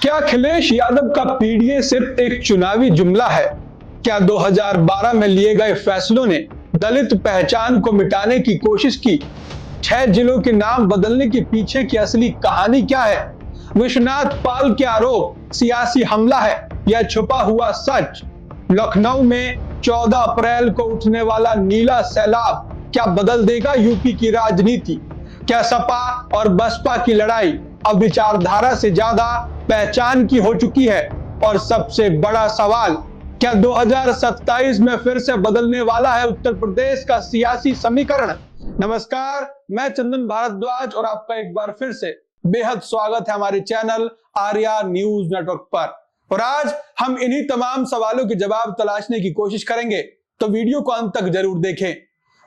क्या अखिलेश यादव का पीडीए सिर्फ एक चुनावी जुमला है? क्या 2012 में लिए गए फैसलों ने दलित पहचान को मिटाने की कोशिश की? 6 जिलों के नाम बदलने के पीछे की असली कहानी क्या है? विश्वनाथ पाल के आरोप सियासी हमला है या छुपा हुआ सच? लखनऊ में 14 अप्रैल को उठने वाला नीला सैलाब क्या बदल देगा यूपी की राजनीति? क्या सपा और बसपा की लड़ाई अब विचारधारा से ज्यादा पहचान की हो चुकी है? और सबसे बड़ा सवाल, क्या 2027 में फिर से बदलने वाला है उत्तर प्रदेश का सियासी समीकरण? नमस्कार, मैं चंदन भारद्वाज और आपका एक बार फिर से बेहद स्वागत है हमारे चैनल आर्या न्यूज नेटवर्क पर। और आज हम इन्हीं तमाम सवालों के जवाब तलाशने की कोशिश करेंगे, तो वीडियो को अंत तक जरूर देखें।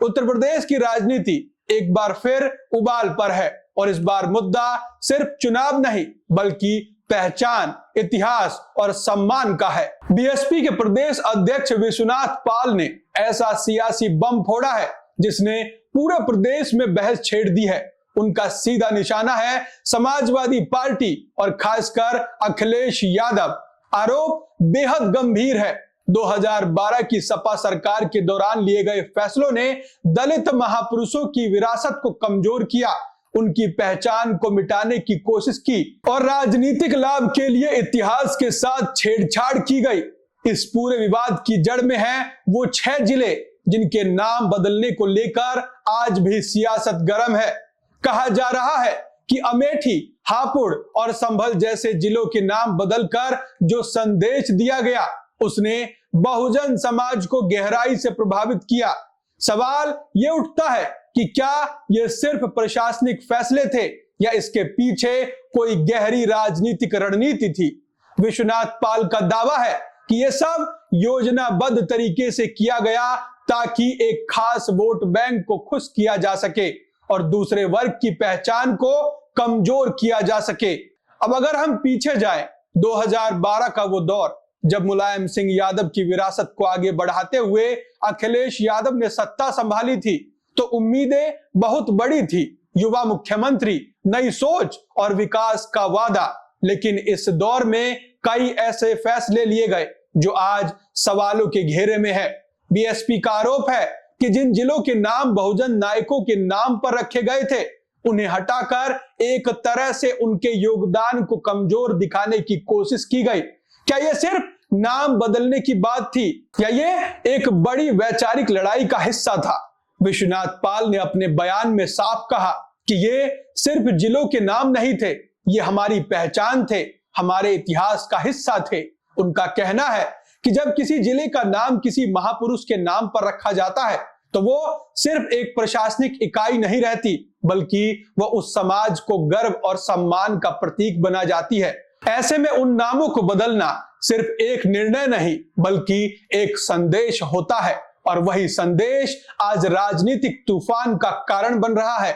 उत्तर प्रदेश की राजनीति एक बार फिर उबाल पर है और इस बार मुद्दा सिर्फ चुनाव नहीं बल्कि पहचान, इतिहास और सम्मान का है। बीएसपी के प्रदेश अध्यक्ष विश्वनाथ पाल ने ऐसा सियासी बम फोड़ा है जिसने पूरे प्रदेश में बहस छेड़ दी है। उनका सीधा निशाना है समाजवादी पार्टी और खासकर अखिलेश यादव। आरोप बेहद गंभीर है। 2012 की सपा सरकार के दौरान लिए गए फैसलों ने दलित महापुरुषों की विरासत को कमजोर किया, उनकी पहचान को मिटाने की कोशिश की और राजनीतिक लाभ के लिए इतिहास के साथ छेड़छाड़ की गई। इस पूरे विवाद की जड़ में है वो 6 जिले जिनके नाम बदलने को लेकर आज भी सियासत गर्म है। कहा जा रहा है कि अमेठी, हापुड़ और संभल जैसे जिलों के नाम बदलकर जो संदेश दिया गया उसने बहुजन समाज को गहराई से प्रभावित किया। सवाल यह उठता है कि क्या ये सिर्फ प्रशासनिक फैसले थे या इसके पीछे कोई गहरी राजनीतिक रणनीति थी? विश्वनाथ पाल का दावा है कि यह सब योजनाबद्ध तरीके से किया गया ताकि एक खास वोट बैंक को खुश किया जा सके और दूसरे वर्ग की पहचान को कमजोर किया जा सके। अब अगर हम पीछे जाएं, 2012 का वो दौर जब मुलायम सिंह यादव की विरासत को आगे बढ़ाते हुए अखिलेश यादव ने सत्ता संभाली थी, तो उम्मीदें बहुत बड़ी थी। युवा मुख्यमंत्री, नई सोच और विकास का वादा। लेकिन इस दौर में कई ऐसे फैसले लिए गए जो आज सवालों के घेरे में है। बीएसपी का आरोप है कि जिन जिलों के नाम बहुजन नायकों के नाम पर रखे गए थे उन्हें हटाकर एक तरह से उनके योगदान को कमजोर दिखाने की कोशिश की गई। क्या यह सिर्फ नाम बदलने की बात थी या यह एक बड़ी वैचारिक लड़ाई का हिस्सा था? विश्वनाथ पाल ने अपने बयान में साफ कहा कि ये सिर्फ जिलों के नाम नहीं थे, ये हमारी पहचान थे, हमारे इतिहास का हिस्सा थे। उनका कहना है कि जब किसी जिले का नाम किसी महापुरुष के नाम पर रखा जाता है तो वो सिर्फ एक प्रशासनिक इकाई नहीं रहती बल्कि वो उस समाज को गर्व और सम्मान का प्रतीक बना जाती है। ऐसे में उन नामों को बदलना सिर्फ एक निर्णय नहीं बल्कि एक संदेश होता है और वही संदेश आज राजनीतिक तूफान का कारण बन रहा है।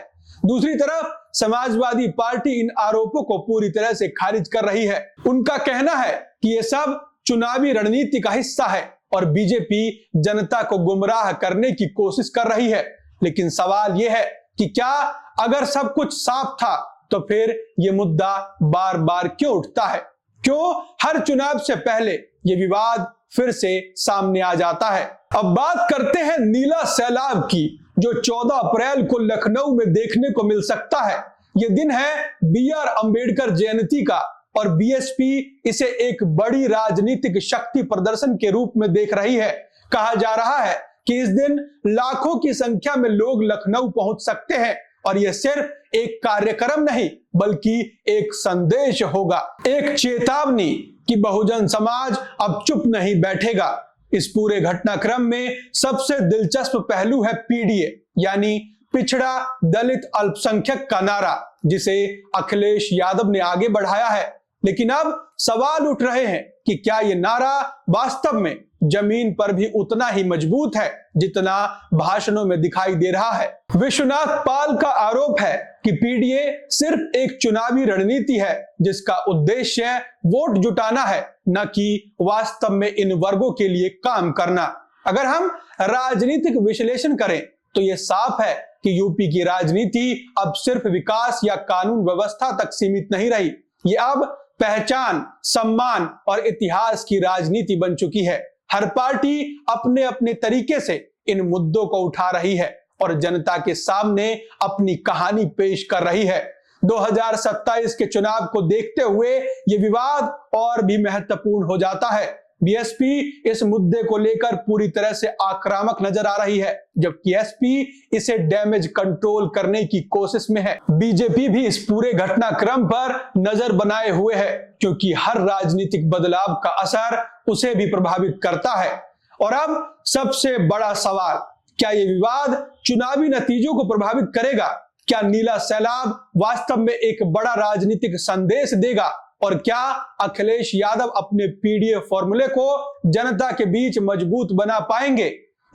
दूसरी तरफ समाजवादी पार्टी इन आरोपों को पूरी तरह से खारिज कर रही है। उनका कहना है कि ये सब चुनावी रणनीति का हिस्सा है और बीजेपी जनता को गुमराह करने की कोशिश कर रही है। लेकिन सवाल यह है कि क्या अगर सब कुछ साफ था तो फिर यह मुद्दा बार बार क्यों उठता है? क्यों हर चुनाव से पहले यह विवाद फिर से सामने आ जाता है? अब बात करते हैं नीला सैलाब की, जो 14 अप्रैल को लखनऊ में देखने को मिल सकता है। यह दिन है BR अंबेडकर जयंती का और बीएसपी इसे एक बड़ी राजनीतिक शक्ति प्रदर्शन के रूप में देख रही है। कहा जा रहा है कि इस दिन लाखों की संख्या में लोग लखनऊ पहुंच सकते हैं और यह सिर्फ एक कार्यक्रम नहीं बल्कि एक संदेश होगा, एक चेतावनी कि बहुजन समाज अब चुप नहीं बैठेगा। इस पूरे घटनाक्रम में सबसे दिलचस्प पहलू है पीडीए यानी पिछड़ा दलित अल्पसंख्यक का नारा, जिसे अखिलेश यादव ने आगे बढ़ाया है। लेकिन अब सवाल उठ रहे हैं कि क्या यह नारा वास्तव में जमीन पर भी उतना ही मजबूत है जितना भाषणों में दिखाई दे रहा है? विश्वनाथ पाल का आरोप है कि पीडीए सिर्फ एक चुनावी रणनीति है जिसका उद्देश्य वोट जुटाना है, न कि वास्तव में इन वर्गों के लिए काम करना। अगर हम राजनीतिक विश्लेषण करें तो यह साफ है कि यूपी की राजनीति अब सिर्फ विकास या कानून व्यवस्था तक सीमित नहीं रही। ये अब पहचान, सम्मान और इतिहास की राजनीति बन चुकी है। हर पार्टी अपने अपने तरीके से इन मुद्दों को उठा रही है और जनता के सामने अपनी कहानी पेश कर रही है। 2027 के चुनाव को देखते हुए ये विवाद और भी महत्वपूर्ण हो जाता है। बीएसपी इस मुद्दे को लेकर पूरी तरह से आक्रामक नजर आ रही है, जबकि एसपी इसे डैमेज कंट्रोल करने की कोशिश में है। बीजेपी भी इस पूरे घटनाक्रम पर नजर बनाए हुए है, क्योंकि हर राजनीतिक बदलाव का असर उसे भी प्रभावित करता है। और अब सबसे बड़ा सवाल, क्या ये विवाद चुनावी नतीजों को प्रभावित करेगा? क्या नीला सैलाब वास्तव में एक बड़ा राजनीतिक संदेश देगा? और क्या अखिलेश यादव अपने पीडीए फॉर्मूले को जनता के बीच मजबूत बना पाएंगे?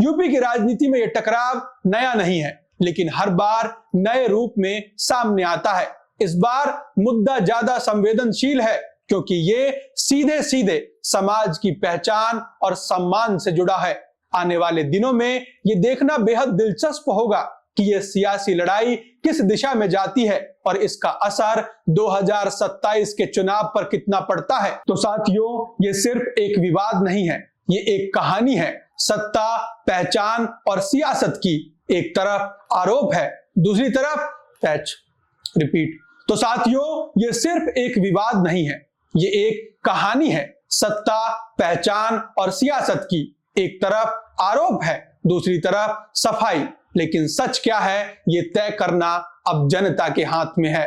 यूपी की राजनीति में यह टकराव नया नहीं है, लेकिन हर बार नए रूप में सामने आता है। इस बार मुद्दा ज्यादा संवेदनशील है, क्योंकि ये सीधे सीधे समाज की पहचान और सम्मान से जुड़ा है। आने वाले दिनों में ये देखना बेहद दिलचस्प होगा कि ये सियासी लड़ाई किस दिशा में जाती है और इसका असर 2027 के चुनाव पर कितना पड़ता है। तो साथियों, ये सिर्फ एक विवाद नहीं है, ये एक कहानी है सत्ता, पहचान और सियासत की। एक तरफ आरोप है, दूसरी तरफ पैच। रिपीट। तो साथियों, ये सिर्फ एक विवाद नहीं है, ये एक कहानी है सत्ता, पहचान और सियासत की। एक तरफ आरोप है, दूसरी तरफ सफाई। लेकिन सच क्या है, ये तय करना अब जनता के हाथ में है।